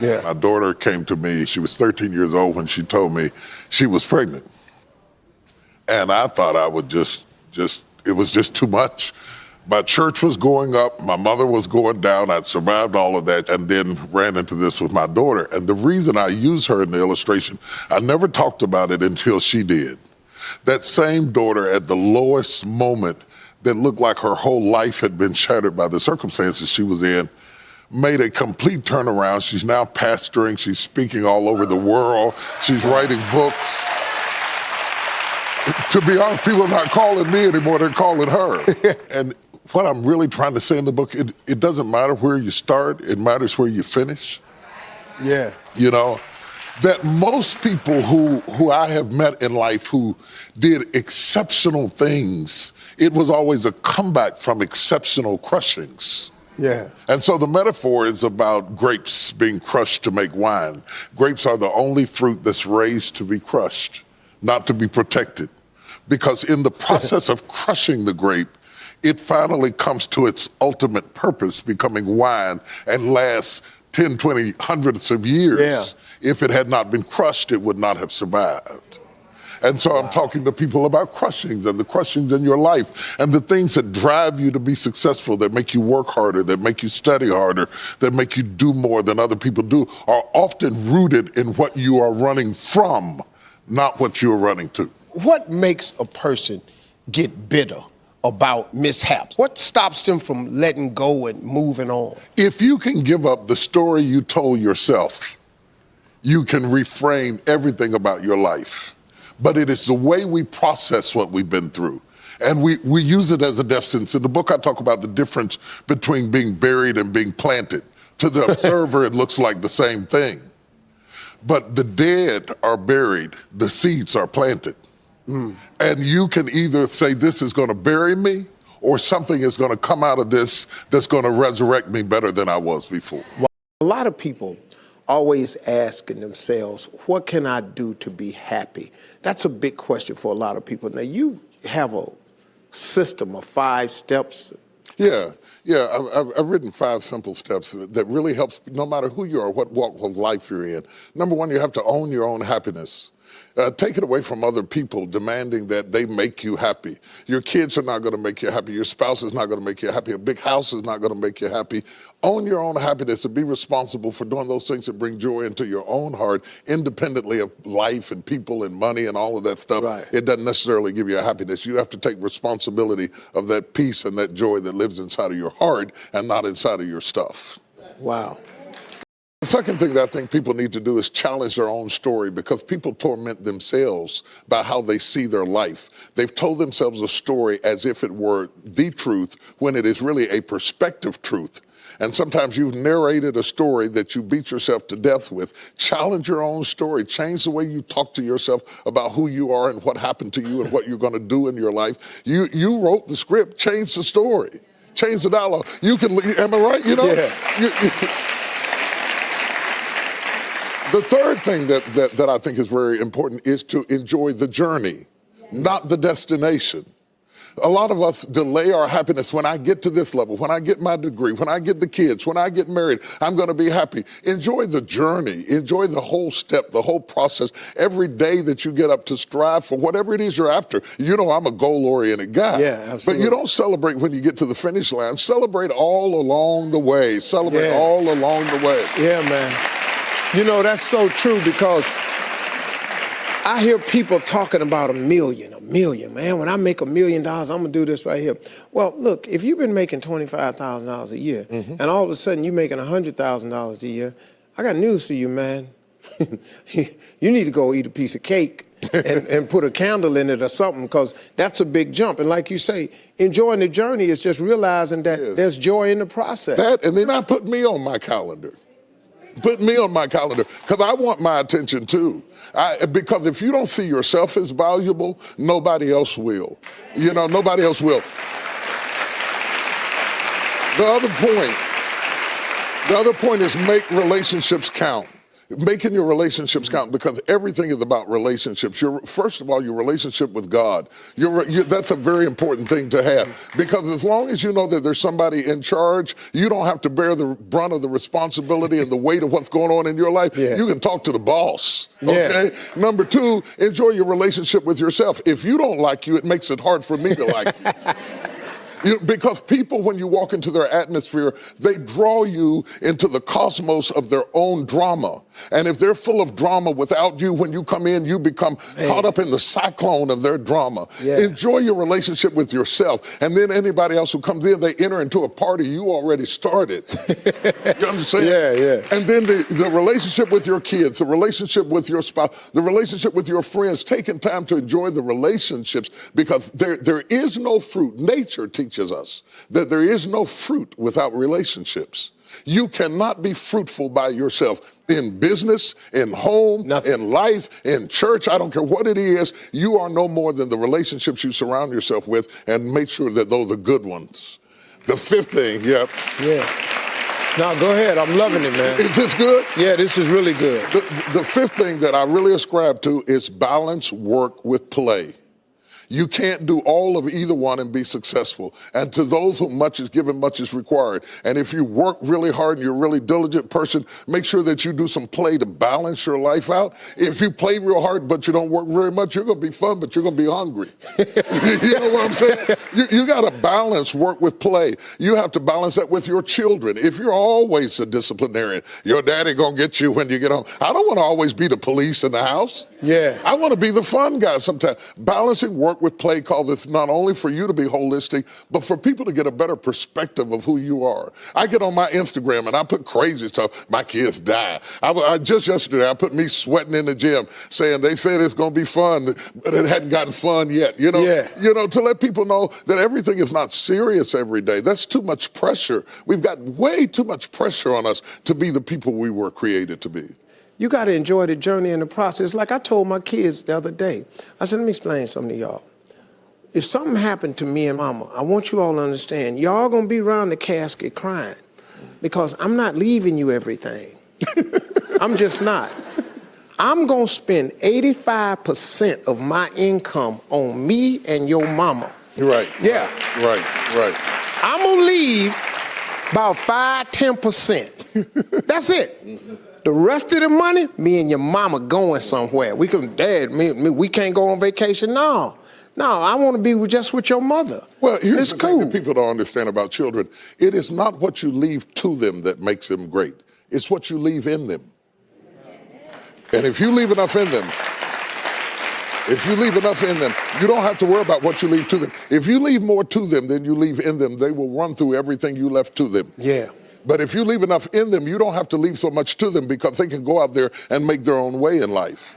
Yeah. My daughter came to me. She was 13 years old when she told me she was pregnant. And I thought I would it was just too much. My church was going up, my mother was going down, I'd survived all of that, and then ran into this with my daughter. And the reason I use her in the illustration, I never talked about it until she did. That same daughter at the lowest moment that looked like her whole life had been shattered by the circumstances she was in, made a complete turnaround. She's now pastoring, she's speaking all over the world, she's writing books. To be honest, people are not calling me anymore, they're calling her. And what I'm really trying to say in the book, it doesn't matter where you start, it matters where you finish. Yeah. You know, that most people who I have met in life who did exceptional things, it was always a comeback from exceptional crushings. Yeah. And so the metaphor is about grapes being crushed to make wine. Grapes are the only fruit that's raised to be crushed, not to be protected. Because in the process of crushing the grape, it finally comes to its ultimate purpose, becoming wine, and lasts 10, 20, hundreds of years. Yeah. If it had not been crushed, it would not have survived. And so I'm talking to people about crushings and the crushings in your life and the things that drive you to be successful, that make you work harder, that make you study harder, that make you do more than other people do, are often rooted in what you are running from, not what you're running to. What makes a person get bitter about mishaps? What stops them from letting go and moving on? If you can give up the story you told yourself, you can reframe everything about your life. But it is the way we process what we've been through. And we use it as a death sentence. In the book, I talk about the difference between being buried and being planted. To the observer, it looks like the same thing. But the dead are buried, the seeds are planted. And you can either say, this is gonna bury me, or something is gonna come out of this that's gonna resurrect me better than I was before. A lot of people always asking themselves, what can I do to be happy? That's a big question for a lot of people. Now, you have a system of 5 steps. Yeah. I've written 5 simple steps that really helps no matter who you are, what walk of life you're in. Number 1, you have to own your own happiness. Take it away from other people demanding that they make you happy. Your kids are not going to make you happy. Your spouse is not going to make you happy. A big house is not going to make you happy. Own your own happiness and be responsible for doing those things that bring joy into your own heart, independently of life and people and money and all of that stuff. Right. It doesn't necessarily give you a happiness. You have to take responsibility of that peace and that joy that lives inside of your heart and not inside of your stuff. Wow. The second thing that I think people need to do is challenge their own story, because people torment themselves by how they see their life. They've told themselves a story as if it were the truth when it is really a perspective truth. And sometimes you've narrated a story that you beat yourself to death with. Challenge your own story. Change the way you talk to yourself about who you are and what happened to you and what you're going to do in your life. You wrote the script. Change the story. Change the dialogue. You can, am I right? You know? Yeah. The third thing that I think is very important is to enjoy the journey, not the destination. A lot of us delay our happiness. When I get to this level, when I get my degree, when I get the kids, when I get married, I'm going to be happy. Enjoy the journey. Enjoy the whole step, the whole process. Every day that you get up to strive for whatever it is you're after. You know, I'm a goal-oriented guy. Yeah, absolutely. But you don't celebrate when you get to the finish line. Celebrate all along the way. Celebrate all along the way. Yeah, man. You know, that's so true, because I hear people talking about a million, man. When I make $1 million, I'm gonna do this right here. Well, look, if you've been making $25,000 a year, and all of a sudden you're making $100,000 a year, I got news for you, man. You need to go eat a piece of cake and put a candle in it or something, because that's a big jump. And like you say, enjoying the journey is just realizing that there's joy in the process. That, and then I put me on my calendar. Put me on my calendar, because I want my attention too. Because if you don't see yourself as valuable, nobody else will. You know, nobody else will. The other point is make relationships count. Making your relationships count, because everything is about relationships. First of all, your relationship with God. That's a very important thing to have, because as long as you know that there's somebody in charge, you don't have to bear the brunt of the responsibility and the weight of what's going on in your life. Yeah. You can talk to the boss. Yeah. Okay. Number two, enjoy your relationship with yourself. If you don't like you, it makes it hard for me to like you. Because people, when you walk into their atmosphere, they draw you into the cosmos of their own drama. And if they're full of drama without you, when you come in, you become caught up in the cyclone of their drama. Yeah. Enjoy your relationship with yourself. And then anybody else who comes in, they enter into a party you already started. You understand? Yeah, yeah. And then the relationship with your kids, the relationship with your spouse, the relationship with your friends, taking time to enjoy the relationships, because there is no fruit. Nature teaches us that there is no fruit without relationships. You cannot be fruitful by yourself in business, in home, Nothing. in life, in church. I don't care what it is. You are no more than the relationships you surround yourself with, and make sure that those are good ones. The fifth thing, Yeah. No, go ahead. I'm loving it, man. Is this good? Yeah, this is really good. The fifth thing that I really ascribe to is balance work with play. You can't do all of either one and be successful. And to those whom much is given, much is required. And if you work really hard and you're a really diligent person, make sure that you do some play to balance your life out. If you play real hard but you don't work very much, you're going to be fun, but you're going to be hungry. You know what I'm saying? You got to balance work with play. You have to balance that with your children. If you're always a disciplinarian, your daddy going to get you when you get home. I don't want to always be the police in the house. Yeah. I want to be the fun guy sometimes. Balancing work with play call this not only for you to be holistic, but for people to get a better perspective of who you are. I get on my Instagram and I put crazy stuff. My kids die. Just yesterday, I put me sweating in the gym saying they said it's going to be fun, but it hadn't gotten fun yet. You know, to let people know that everything is not serious every day. That's too much pressure. We've got way too much pressure on us to be the people we were created to be. You got to enjoy the journey and the process. Like I told my kids the other day, I said, let me explain something to y'all. If something happened to me and mama, I want you all to understand, y'all going to be around the casket crying, because I'm not leaving you everything. I'm just not. I'm going to spend 85% of my income on me and your mama. Right. Yeah. Right. I'm going to leave about 5-10%. That's it. The rest of the money, me and your mama going somewhere. We can't go on vacation. No, I want to be just with your mother. Well, here's it's the thing cool. that people don't understand about children. It is not what you leave to them that makes them great. It's what you leave in them. And if you leave enough in them, you don't have to worry about what you leave to them. If you leave more to them than you leave in them, they will run through everything you left to them. Yeah. But if you leave enough in them, you don't have to leave so much to them, because they can go out there and make their own way in life.